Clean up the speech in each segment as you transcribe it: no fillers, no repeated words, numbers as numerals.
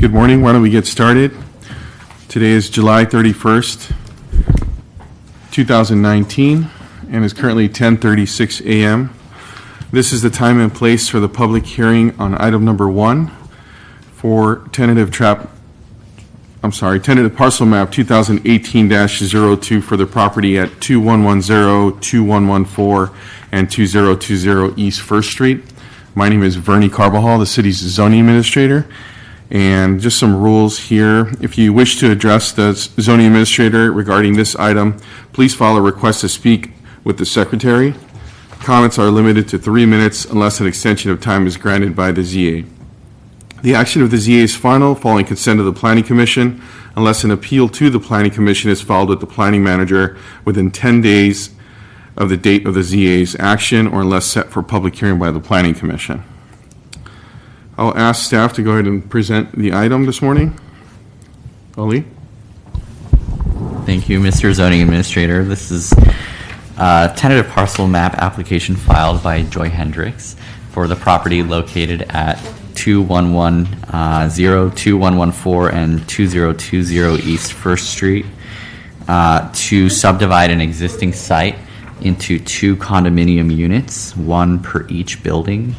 Good morning. Why don't we get started? Today is July 31st, 2019, and is currently 10:36 a.m. This is the time and place for the public hearing on item number 1 for tentative parcel map 2018-02 for the property at 2110, 2114, and 2020 East First Street. My name is Vernie Carbajal, the city's zoning administrator. And just some rules here. If you wish to address the zoning administrator regarding this item, please file a request to speak with the secretary. Comments are limited to 3 minutes unless an extension of time is granted by the ZA. The action of the ZA is final following consent of the Planning Commission unless an appeal to the Planning Commission is filed with the planning manager within 10 days of the date of the ZA's action or unless set for public hearing by the Planning Commission. I'll ask staff to go ahead and present the item this morning. Ali? Thank you, Mr. Zoning Administrator. This is a tentative parcel map application filed by Joy Hendricks for the property located at 2110, 2114, and 2020 East First Street to subdivide an existing site into 2 condominium units, 1 per each building.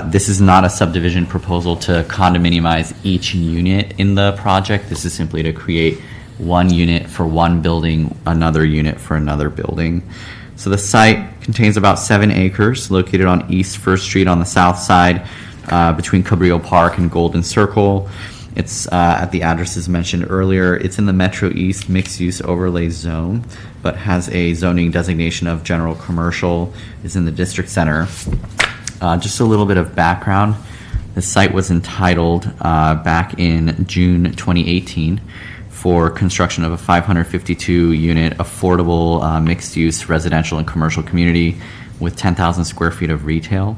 This is not a subdivision proposal to condominiumize each unit in the project. This is simply to create 1 unit for 1 building, another unit for another building. So the site contains about 7 acres located on East First Street on the south side between Cabrillo Park and Golden Circle. It's at the addresses mentioned earlier. It's in the Metro East mixed-use overlay zone, but has a zoning designation of general commercial, is in the district center. Just a little bit of background. The site was entitled back in June 2018 for construction of a 552-unit affordable mixed-use residential and commercial community with 10,000 square feet of retail.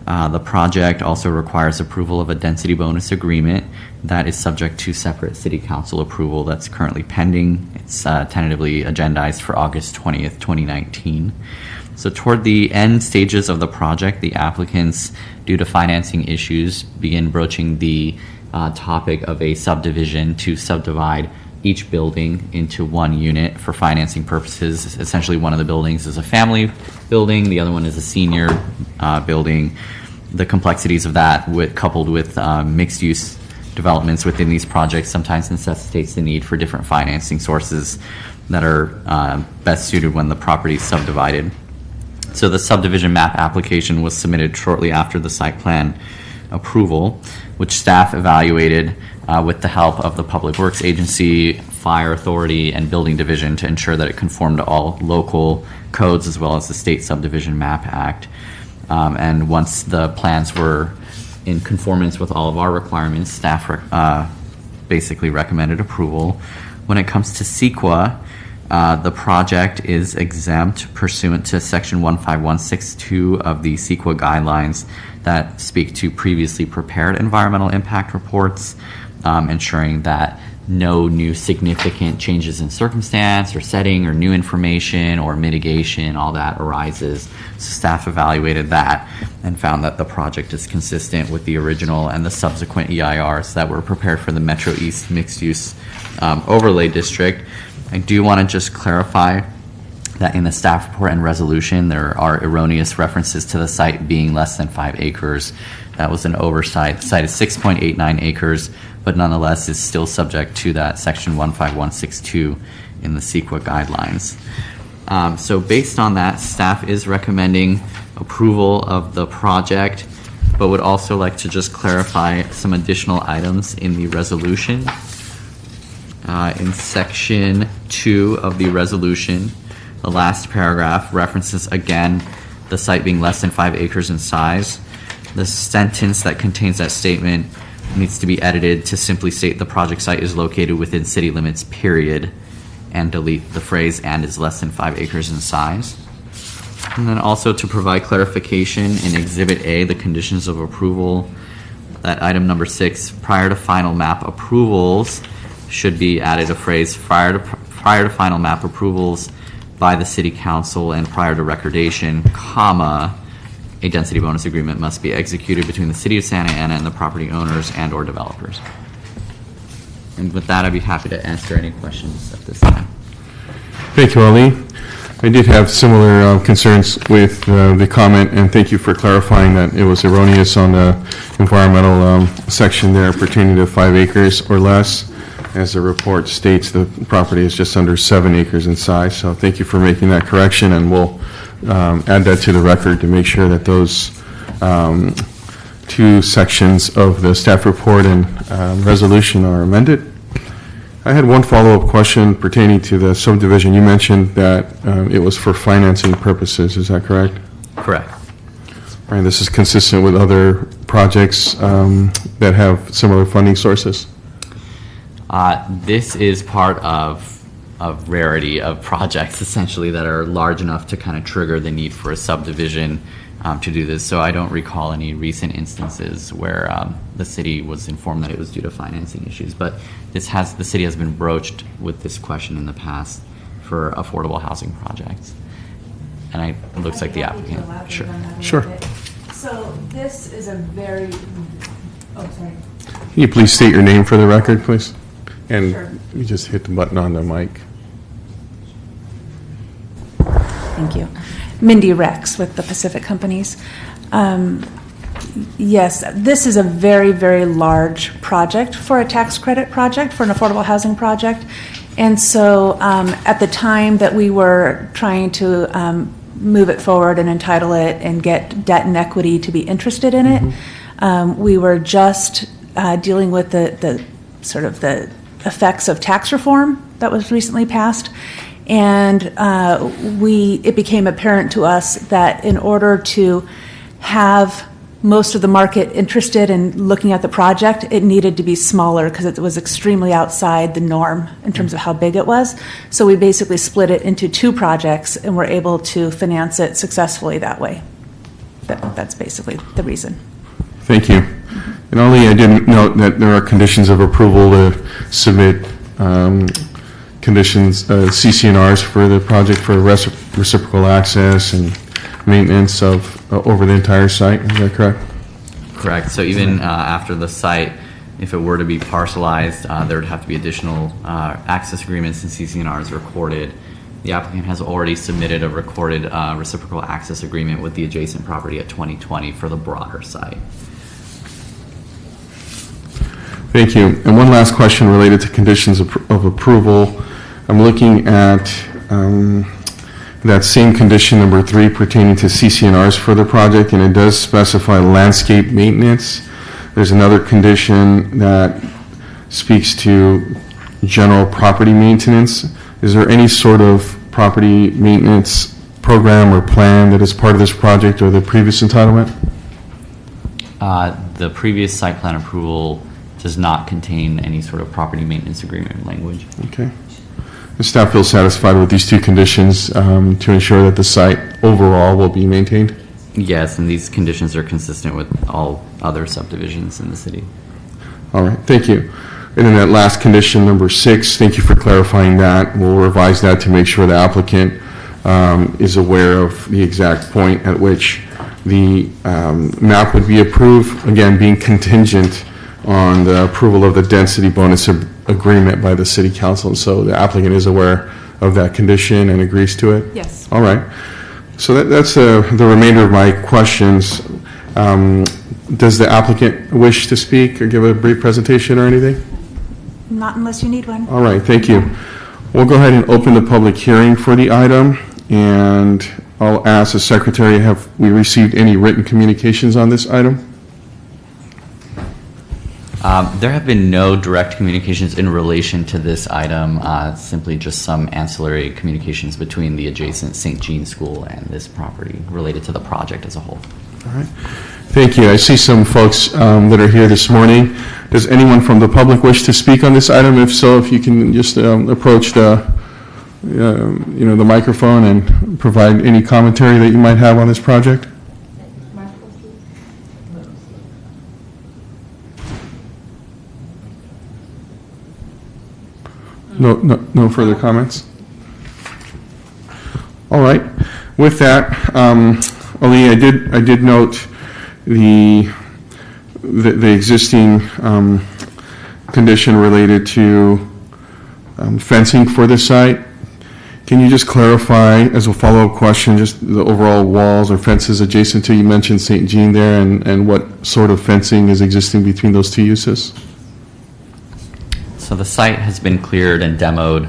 The project also requires approval of a density bonus agreement that is subject to separate city council approval that's currently pending. It's tentatively agendized for August 20th, 2019. So toward the end stages of the project, the applicants, due to financing issues, begin broaching the topic of a subdivision to subdivide each building into 1 unit for financing purposes. Essentially, one of the buildings is a family building, the other one is a senior building. The complexities of that, coupled with mixed-use developments within these projects, sometimes necessitates the need for different financing sources that are best suited when the property is subdivided. So the subdivision map application was submitted shortly after the site plan approval, which staff evaluated with the help of the Public Works Agency, Fire Authority, and Building Division to ensure that it conformed to all local codes as well as the State Subdivision Map Act. And once the plans were in conformance with all of our requirements, staff basically recommended approval. When it comes to CEQA, the project is exempt pursuant to Section 15162 of the CEQA guidelines that speak to previously prepared environmental impact reports, ensuring that no new significant changes in circumstance or setting or new information or mitigation, all that arises. So staff evaluated that and found that the project is consistent with the original and the subsequent EIRs that were prepared for the Metro East Mixed-Use Overlay District. I do want to just clarify that in the staff report and resolution, there are erroneous references to the site being less than 5 acres. That was an oversight. The site is 6.89 acres, but nonetheless is still subject to that Section 15162 in the CEQA guidelines. So based on that, staff is recommending approval of the project, but would also like to just clarify some additional items in the resolution. In Section 2 of the resolution, the last paragraph references again the site being less than 5 acres in size. The sentence that contains that statement needs to be edited to simply state the project site is located within city limits, period, and delete the phrase "and is less than 5 acres in size." And then also to provide clarification in Exhibit A, the conditions of approval, that item number 6, prior to final map approvals, should be added a phrase prior to final map approvals by the City Council and prior to recordation, comma, a density bonus agreement must be executed between the City of Santa Ana and the property owners and or developers. And with that, I'd be happy to answer any questions at this time. Thank you, Ali. I did have similar concerns with the comment, and thank you for clarifying that it was erroneous on the environmental section there pertaining to 5 acres or less. As the report states, the property is just under 7 acres in size, so thank you for making that correction, and we'll add that to the record to make sure that those 2 sections of the staff report and resolution are amended. I had one follow-up question pertaining to the subdivision. You mentioned that it was for financing purposes, is that correct? Correct. And this is consistent with other projects that have similar funding sources? This is part of a rarity of projects, essentially, that are large enough to kind of trigger the need for a subdivision to do this. So I don't recall any recent instances where the city was informed that it was due to financing issues. But the city has been broached with this question in the past for affordable housing projects. And it looks like the applicant. Sure. Sure. So this is a very, sorry. Can you please state your name for the record, please? And Sure. you just hit the button on the mic. Thank you. Mindy Rex with the Pacific Companies. Yes, this is a very, very large project for a tax credit project, for an affordable housing project. And so at the time that we were trying to move it forward and entitle it and get debt and equity to be interested in it, we were just dealing with the sort of the effects of tax reform that was recently passed. And it became apparent to us that in order to have most of the market interested in looking at the project, it needed to be smaller because it was extremely outside the norm in terms of how big it was. So we basically split it into 2 projects and were able to finance it successfully that way. That's basically the reason. Thank you. And only I didn't note that there are conditions of approval to submit conditions, CC&Rs for the project for reciprocal access and maintenance of over the entire site. Is that correct? Correct. So even after the site, if it were to be parcelized, there would have to be additional access agreements and CC&Rs recorded. The applicant has already submitted a recorded reciprocal access agreement with the adjacent property at 2020 for the broader site. Thank you. And one last question related to conditions of approval. I'm looking at that same condition, number 3, pertaining to CC&Rs for the project, and it does specify landscape maintenance. There's another condition that speaks to general property maintenance. Is there any sort of property maintenance program or plan that is part of this project or the previous entitlement? The previous site plan approval does not contain any sort of property maintenance agreement language. Okay. The staff feels satisfied with these 2 conditions to ensure that the site overall will be maintained? Yes, and these conditions are consistent with all other subdivisions in the city. All right, thank you. And then that last condition, number 6, thank you for clarifying that. We'll revise that to make sure the applicant is aware of the exact point at which the map would be approved, again, being contingent on the approval of the density bonus agreement by the city council. And so the applicant is aware of that condition and agrees to it? Yes. All right. So that's the remainder of my questions. Does the applicant wish to speak or give a brief presentation or anything? Not unless you need one. All right, thank you. We'll go ahead and open the public hearing for the item, and I'll ask the secretary, have we received any written communications on this item? There have been no direct communications in relation to this item, simply just some ancillary communications between the adjacent St. Jean School and this property related to the project as a whole. All right. Thank you. I see some folks that are here this morning. Does anyone from the public wish to speak on this item? If so, if you can just approach the microphone and provide any commentary that you might have on this project. No further comments? All right. With that, Ali, I did note the existing condition related to fencing for the site. Can you just clarify, as a follow-up question, just the overall walls or fences adjacent to, you mentioned St. Jean there, and what sort of fencing is existing between those two uses? So the site has been cleared and demoed.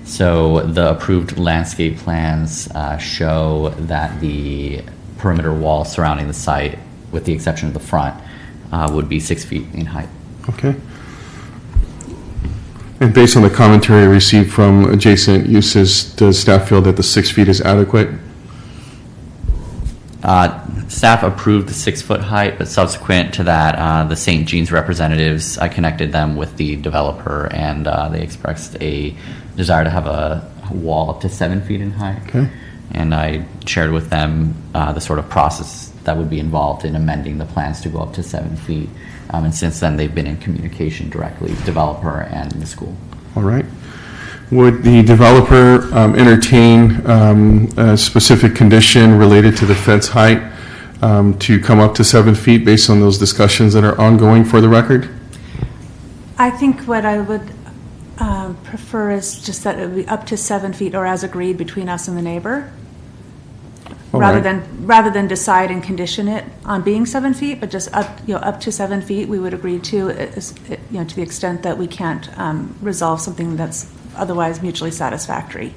So the approved landscape plans show that the perimeter wall surrounding the site, with the exception of the front, would be 6 feet in height. Okay. And based on the commentary received from adjacent uses, does staff feel that the 6 feet is adequate? Staff approved the 6-foot height, but subsequent to that, the St. Jean's representatives, I connected them with the developer, and they expressed a desire to have a wall up to 7 feet in height. Okay. And I shared with them the sort of process that would be involved in amending the plans to go up to 7 feet. And since then, they've been in communication directly with the developer and the school. All right. Would the developer entertain a specific condition related to the fence height to come up to 7 feet based on those discussions that are ongoing, for the record? I think what I would prefer is just that it would be up to 7 feet or as agreed between us and the neighbor. All Rather right. than decide and condition it on being 7 feet, but just up to 7 feet, we would agree to, to the extent that we can't resolve something that's otherwise mutually satisfactory.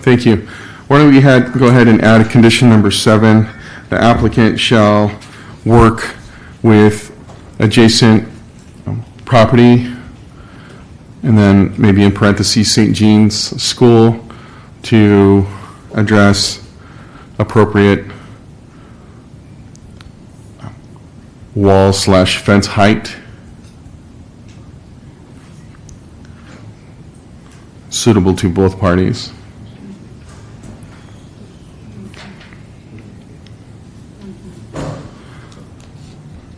Thank you. Why don't we go ahead and add condition number 7. The applicant shall work with adjacent property, and then maybe in parentheses, St. Jean's School, to address appropriate wall/fence height suitable to both parties.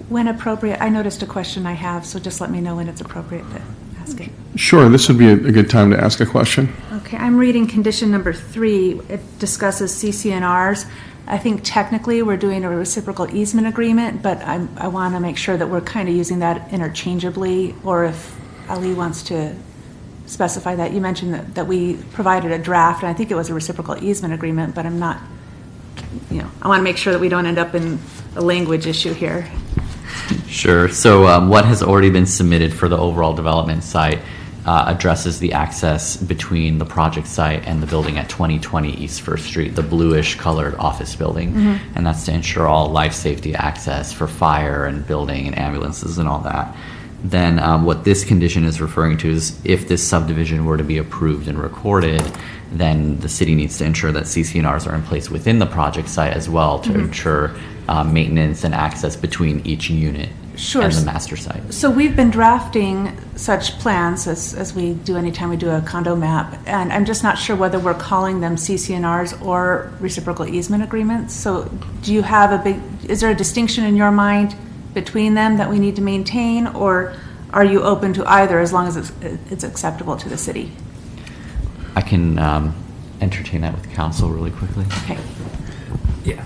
When appropriate, I noticed a question I have, so just let me know when it's appropriate to ask it. Sure, this would be a good time to ask a question. Okay, I'm reading condition number 3. It discusses CCNRs. I think technically we're doing a reciprocal easement agreement, but I want to make sure that we're kind of using that interchangeably, or if Ali wants to specify that. You mentioned that we provided a draft, and I think it was a reciprocal easement agreement, but I'm not, I want to make sure that we don't end up in a language issue here. Sure. So what has already been submitted for the overall development site addresses the access between the project site and the building at 2020 East First Street, the bluish colored office building. Mm-hmm. And that's to ensure all life safety access for fire and building and ambulances and all that. Then what this condition is referring to is if this subdivision were to be approved and recorded, then the city needs to ensure that CCNRs are in place within the project site as well to Mm-hmm. ensure maintenance and access between each unit Sure. and the master site. So we've been drafting such plans as we do anytime we do a condo map, and I'm just not sure whether we're calling them CCNRs or reciprocal easement agreements. So do you have is there a distinction in your mind between them that we need to maintain, or are you open to either as long as it's acceptable to the city? I can entertain that with council really quickly. Okay. Yeah.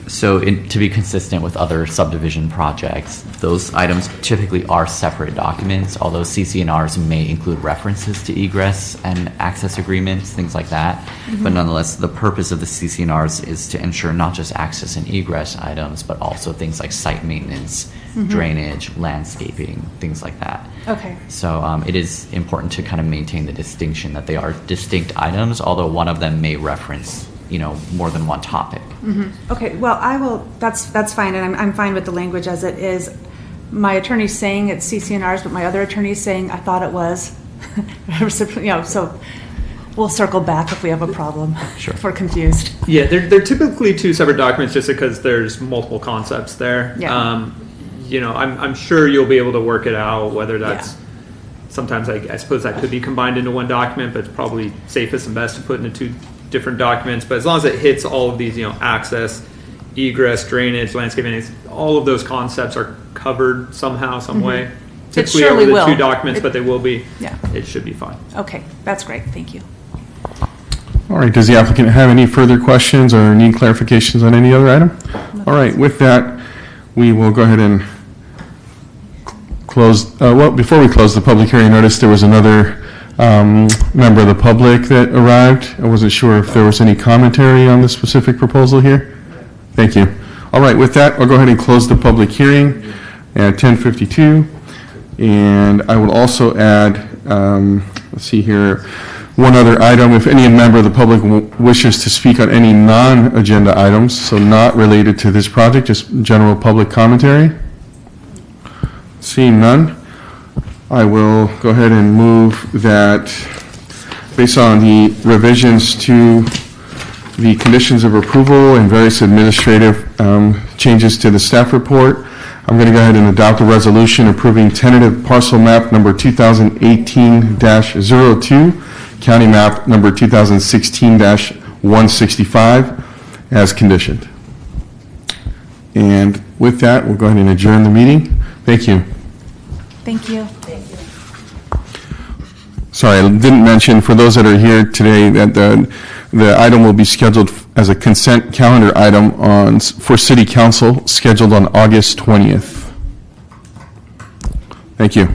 So to be consistent with other subdivision projects, those items typically are separate documents, although CCNRs may include references to egress and access agreements, things like that. Mm-hmm. But nonetheless, the purpose of the CCNRs is to ensure not just access and egress items, but also things like site maintenance, drainage, landscaping, things like that. Okay. So it is important to kind of maintain the distinction that they are distinct items, although one of them may reference more than one topic. Okay, well, that's fine, and I'm fine with the language as it is. my attorney's saying it's CCNRs, but my other attorney's saying I thought it was. So we'll circle back if we have a problem. Sure. If we're confused. Yeah, they're typically two separate documents just because there's multiple concepts there. Yeah. I'm sure you'll be able to work it out, whether that's, sometimes I suppose that could be combined into one document, but it's probably safest and best to put into two different documents. But as long as it hits all of these, access, egress, drainage, landscaping, all of those concepts are covered somehow, some way. Typically surely over the will. two documents, but they will be. Yeah. It should be fine. Okay, that's great. Thank you. All right, does the applicant have any further questions or need clarifications on any other item? All right, with that, we will go ahead and close, before we close the public hearing, notice there was another member of the public that arrived. I wasn't sure if there was any commentary on the specific proposal here. Thank you. All right, with that, I'll go ahead and close the public hearing at 10:52. And I will also add, let's see here, one other item. If any member of the public wishes to speak on any non-agenda items, so not related to this project, just general public commentary. Seeing none, I will go ahead and move that, based on the revisions to the conditions of approval and various administrative changes to the staff report, I'm going to go ahead and adopt a resolution approving tentative parcel map number 2018-02, county map number 2016-165 as conditioned. And with that, we'll go ahead and adjourn the meeting. Thank you. Thank you. Sorry, I didn't mention, for those that are here today, that the item will be scheduled as a consent calendar item for City Council, scheduled on August 20th. Thank you.